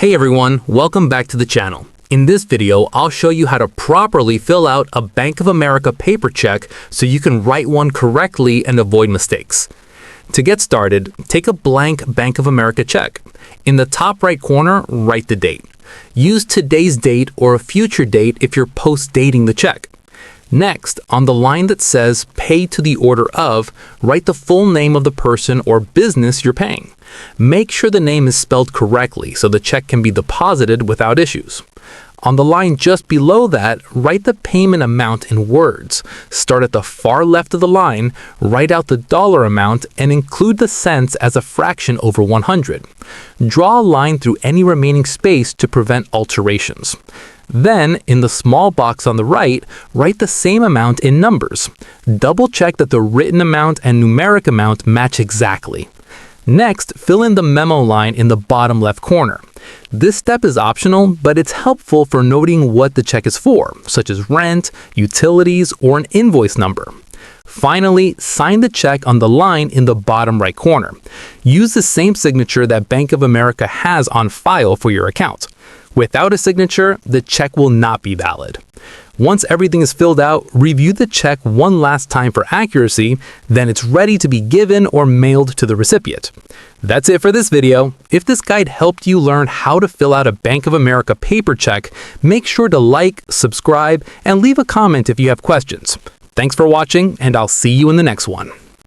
Hey everyone, welcome back to the channel. In this video, I'll show you how to properly fill out a Bank of America paper check so you can write one correctly and avoid mistakes. To get started, take a blank Bank of America check. In the top right corner, write the date. Use today's date or a future date if you're post-dating the check. Next, on the line that says pay to the order of, write the full name of the person or business you're paying. Make sure the name is spelled correctly so the check can be deposited without issues. On the line just below that, write the payment amount in words. Start at the far left of the line, write out the dollar amount, and include the cents as a fraction over 100. Draw a line through any remaining space to prevent alterations. Then, in the small box on the right, write the same amount in numbers. Double check that the written amount and numeric amount match exactly. Next, fill in the memo line in the bottom left corner. This step is optional, but it's helpful for noting what the check is for, such as rent, utilities, or an invoice number. Finally, sign the check on the line in the bottom right corner. Use the same signature that Bank of America has on file for your account. Without a signature, the check will not be valid. Once everything is filled out, review the check one last time for accuracy, then it's ready to be given or mailed to the recipient. That's it for this video. If this guide helped you learn how to fill out a Bank of America paper check, make sure to like, subscribe, and leave a comment if you have questions. Thanks for watching, and I'll see you in the next one.